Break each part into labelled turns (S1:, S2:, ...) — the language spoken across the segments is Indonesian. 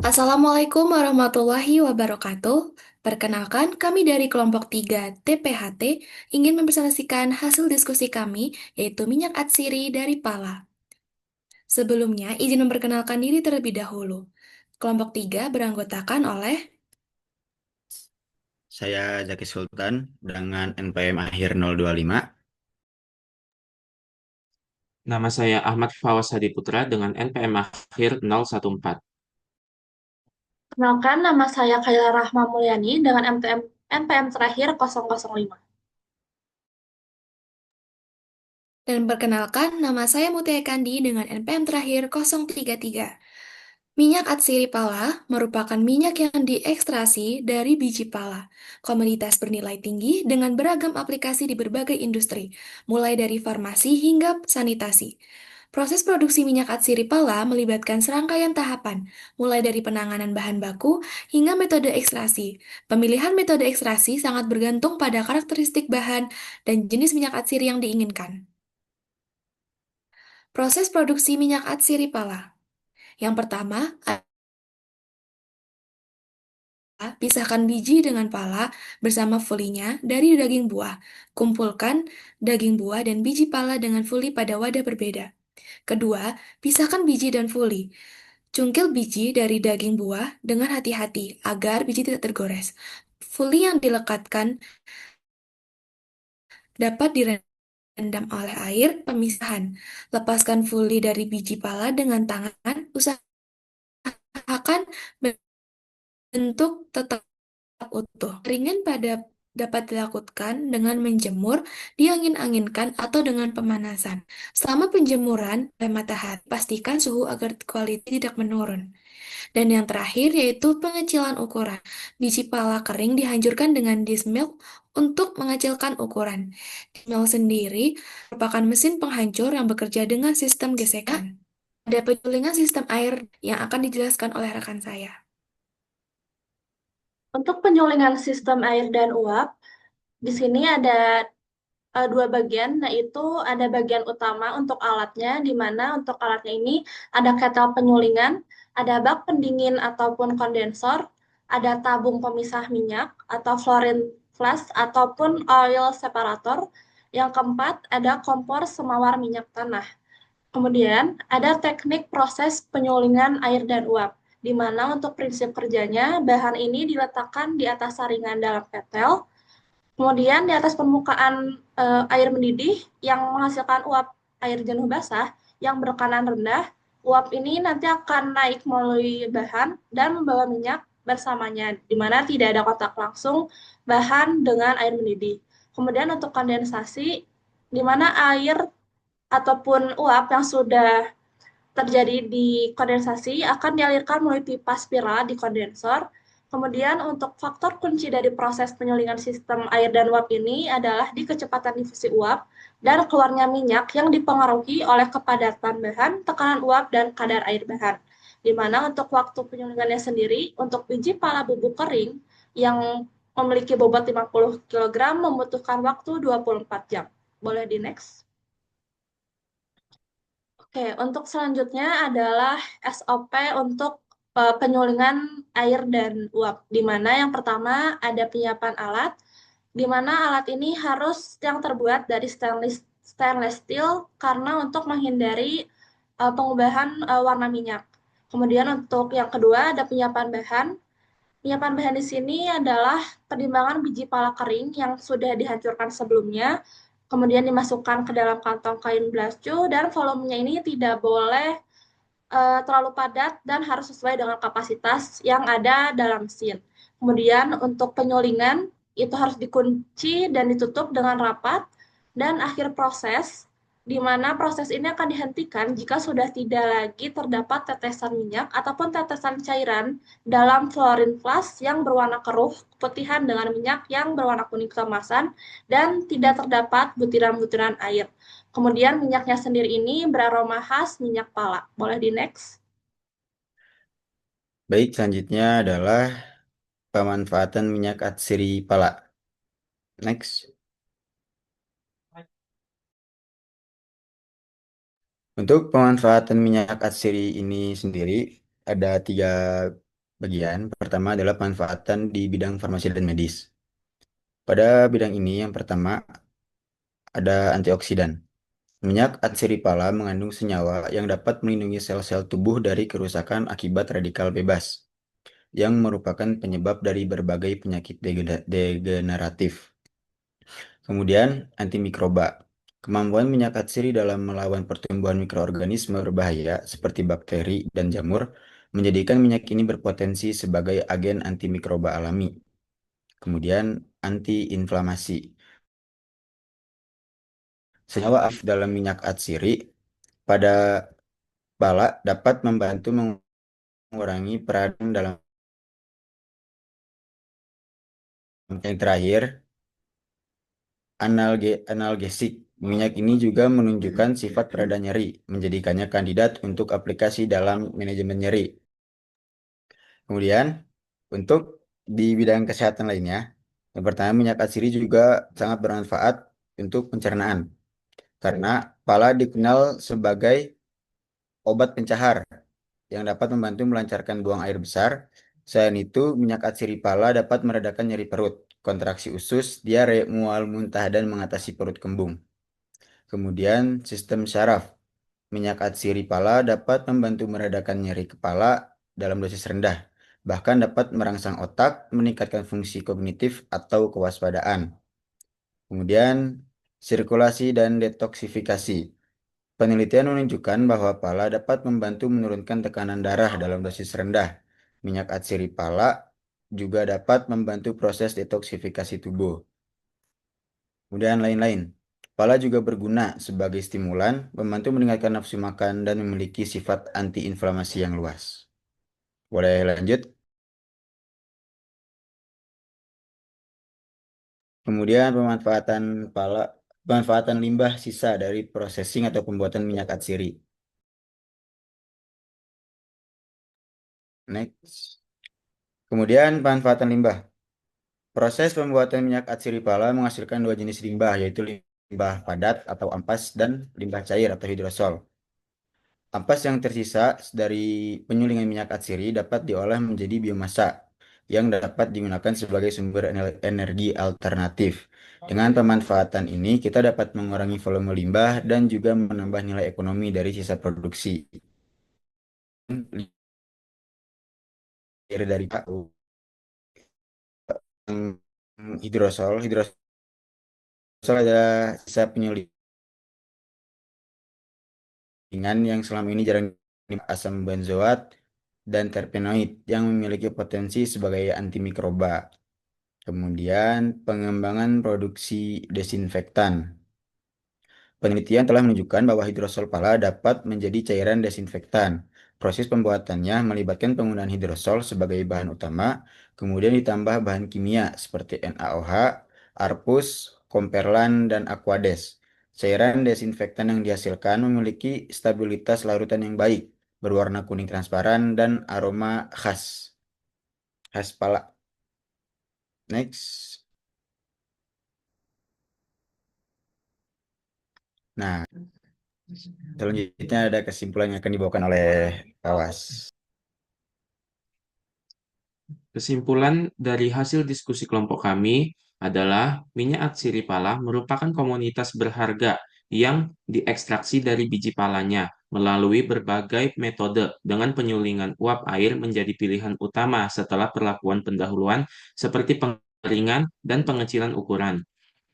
S1: Assalamualaikum warahmatullahi wabarakatuh. Perkenalkan, kami dari kelompok 3 TPHT ingin mempresentasikan hasil diskusi kami, yaitu minyak atsiri dari pala. Sebelumnya, izin memperkenalkan diri terlebih dahulu. Kelompok 3 beranggotakan oleh
S2: Saya Zaki Sultan dengan NPM akhir 025.
S3: Nama saya Ahmad Fawaz Hadi Putra dengan NPM akhir 014.
S4: Kenalkan, nama saya Khaila Rahma Mulyani dengan NPM terakhir 005.
S1: dan perkenalkan, nama saya Mutia Kandi dengan NPM terakhir 033. Minyak atsiri pala merupakan minyak yang diekstrasi dari biji pala, komoditas bernilai tinggi dengan beragam aplikasi di berbagai industri, mulai dari farmasi hingga sanitasi. Proses produksi minyak atsiri pala melibatkan serangkaian tahapan, mulai dari penanganan bahan baku hingga metode ekstrasi. Pemilihan metode ekstrasi sangat bergantung pada karakteristik bahan dan jenis minyak atsiri yang diinginkan. Proses produksi minyak atsiri pala. Yang pertama, pisahkan biji dengan pala bersama fulinya dari daging buah. Kumpulkan daging buah dan biji pala dengan fuli pada wadah berbeda. Kedua, pisahkan biji dan fuli. Cungkil biji dari daging buah dengan hati-hati agar biji tidak tergores. Fuli yang dilekatkan dapat direndam oleh air pemisahan. Lepaskan fuli dari biji pala dengan tangan. Usahakan bentuk tetap utuh. Keringan dapat dilakukan dengan menjemur, diangin-anginkan, atau dengan pemanasan. Selama penjemuran oleh matahari, pastikan suhu agar kualitas tidak menurun. Dan yang terakhir yaitu pengecilan ukuran. Biji pala kering dihancurkan dengan dismil untuk mengecilkan ukuran. Dismil sendiri merupakan mesin penghancur yang bekerja dengan sistem gesekan. Ada penyulingan sistem air yang akan dijelaskan oleh rekan saya.
S4: Untuk penyulingan sistem air dan uap, di sini ada dua bagian, yaitu ada bagian utama untuk alatnya, di mana untuk alatnya ini ada ketel penyulingan, ada bak pendingin ataupun kondensor, ada tabung pemisah minyak atau fluorine flask ataupun oil separator. Yang keempat, ada kompor semawar minyak tanah. Kemudian ada teknik proses penyulingan air dan uap, di mana untuk prinsip kerjanya bahan ini diletakkan di atas saringan dalam ketel, kemudian di atas permukaan air mendidih yang menghasilkan uap air jenuh basah yang berkanan rendah. Uap ini nanti akan naik melalui bahan dan membawa minyak bersamanya, di mana tidak ada kontak langsung bahan dengan air mendidih. Kemudian untuk kondensasi, di mana air ataupun uap yang sudah terjadi di kondensasi akan dialirkan melalui pipa spiral di kondensor. Kemudian untuk faktor kunci dari proses penyulingan sistem air dan uap ini adalah di kecepatan difusi uap dan keluarnya minyak yang dipengaruhi oleh kepadatan bahan, tekanan uap, dan kadar air bahan. Di mana untuk waktu penyulingannya sendiri, untuk biji pala bubuk kering yang memiliki bobot 50 kg membutuhkan waktu 24 jam. Boleh di next? Oke, untuk selanjutnya adalah SOP untuk penyulingan air dan uap, di mana yang pertama ada penyiapan alat, di mana alat ini harus yang terbuat dari stainless steel karena untuk menghindari pengubahan warna minyak. Kemudian untuk yang kedua ada penyiapan bahan. Penyiapan bahan di sini adalah pertimbangan biji pala kering yang sudah dihancurkan sebelumnya, kemudian dimasukkan ke dalam kantong kain blascu, dan volumenya ini tidak boleh terlalu padat dan harus sesuai dengan kapasitas yang ada dalam mesin. Kemudian untuk penyulingan itu harus dikunci dan ditutup dengan rapat, dan akhir proses di mana proses ini akan dihentikan jika sudah tidak lagi terdapat tetesan minyak ataupun tetesan cairan dalam fluorine flask yang berwarna keruh, keputihan dengan minyak yang berwarna kuning keemasan, dan tidak terdapat butiran-butiran air. Kemudian minyaknya sendiri ini beraroma khas minyak pala. Boleh di next?
S2: Baik, selanjutnya adalah pemanfaatan minyak atsiri pala. Next. Untuk pemanfaatan minyak atsiri ini sendiri ada tiga bagian. Pertama adalah pemanfaatan di bidang farmasi dan medis. Pada bidang ini yang pertama ada antioksidan. Minyak atsiri pala mengandung senyawa yang dapat melindungi sel-sel tubuh dari kerusakan akibat radikal bebas, yang merupakan penyebab dari berbagai penyakit degeneratif. Kemudian, antimikroba. Kemampuan minyak atsiri dalam melawan pertumbuhan mikroorganisme berbahaya seperti bakteri dan jamur menjadikan minyak ini berpotensi sebagai agen antimikroba alami. Kemudian, antiinflamasi. Senyawa aktif dalam minyak atsiri pada pala dapat membantu mengurangi peradangan dalam. Yang terakhir, analgesik. Minyak ini juga menunjukkan sifat pereda nyeri, menjadikannya kandidat untuk aplikasi dalam manajemen nyeri. Kemudian, untuk di bidang kesehatan lainnya, yang pertama minyak atsiri juga sangat bermanfaat untuk pencernaan, karena pala dikenal sebagai obat pencahar yang dapat membantu melancarkan buang air besar. Selain itu, minyak atsiri pala dapat meredakan nyeri perut, kontraksi usus, diare, mual, muntah, dan mengatasi perut kembung. Kemudian, sistem syaraf. Minyak atsiri pala dapat membantu meredakan nyeri kepala dalam dosis rendah, bahkan dapat merangsang otak, meningkatkan fungsi kognitif atau kewaspadaan. Kemudian, sirkulasi dan detoksifikasi. Penelitian menunjukkan bahwa pala dapat membantu menurunkan tekanan darah dalam dosis rendah. Minyak atsiri pala juga dapat membantu proses detoksifikasi tubuh. Kemudian lain-lain. Pala juga berguna sebagai stimulan, membantu meningkatkan nafsu makan dan memiliki sifat antiinflamasi yang luas. Boleh lanjut? Kemudian pemanfaatan limbah sisa dari processing atau pembuatan minyak atsiri. Next. Kemudian pemanfaatan limbah. Proses pembuatan minyak atsiri pala menghasilkan dua jenis limbah, yaitu limbah padat atau ampas dan limbah cair atau hidrosol. Ampas yang tersisa dari penyulingan minyak atsiri dapat diolah menjadi biomasa yang dapat digunakan sebagai sumber energi alternatif. Dengan pemanfaatan ini, kita dapat mengurangi volume limbah dan juga menambah nilai ekonomi dari sisa produksi. Dari hidrosol adalah sisa penyulingan yang selama ini jarang asam benzoat dan terpenoid yang memiliki potensi sebagai antimikroba. Kemudian pengembangan produksi desinfektan. Penelitian telah menunjukkan bahwa hidrosol pala dapat menjadi cairan desinfektan. Proses pembuatannya melibatkan penggunaan hidrosol sebagai bahan utama, kemudian ditambah bahan kimia seperti NaOH, Arpus, Komperlan, dan Aquades. Cairan desinfektan yang dihasilkan memiliki stabilitas larutan yang baik, berwarna kuning transparan, dan aroma khas pala. Next. Nah, selanjutnya ada kesimpulan yang akan dibawakan oleh Kawas.
S3: Kesimpulan dari hasil diskusi kelompok kami adalah minyak atsiri pala merupakan komoditas berharga yang diekstraksi dari biji palanya melalui berbagai metode dengan penyulingan uap air menjadi pilihan utama setelah perlakuan pendahuluan seperti pengeringan dan pengecilan ukuran.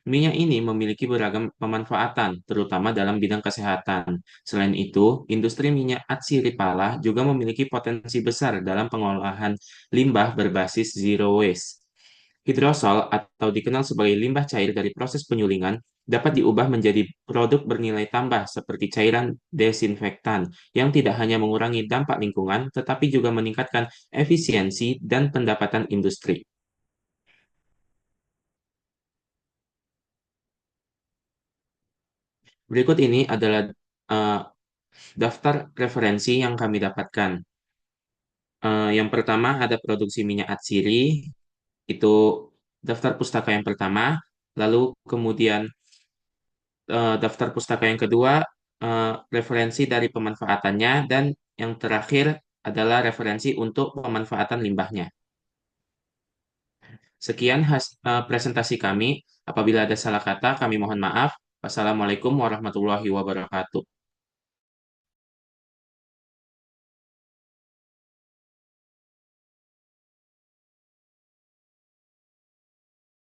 S3: Minyak ini memiliki beragam pemanfaatan, terutama dalam bidang kesehatan. Selain itu, industri minyak atsiri pala juga memiliki potensi besar dalam pengolahan limbah berbasis zero waste. Hidrosol atau dikenal sebagai limbah cair dari proses penyulingan dapat diubah menjadi produk bernilai tambah seperti cairan desinfektan yang tidak hanya mengurangi dampak lingkungan tetapi juga meningkatkan efisiensi dan pendapatan industri. Berikut ini adalah eh, daftar referensi yang kami dapatkan. Yang pertama ada produksi minyak atsiri, itu daftar pustaka yang pertama. Lalu kemudian daftar pustaka yang kedua, referensi dari pemanfaatannya, dan yang terakhir adalah referensi untuk pemanfaatan limbahnya. Sekian presentasi kami. Apabila ada salah kata, kami mohon maaf. Wassalamualaikum warahmatullahi wabarakatuh.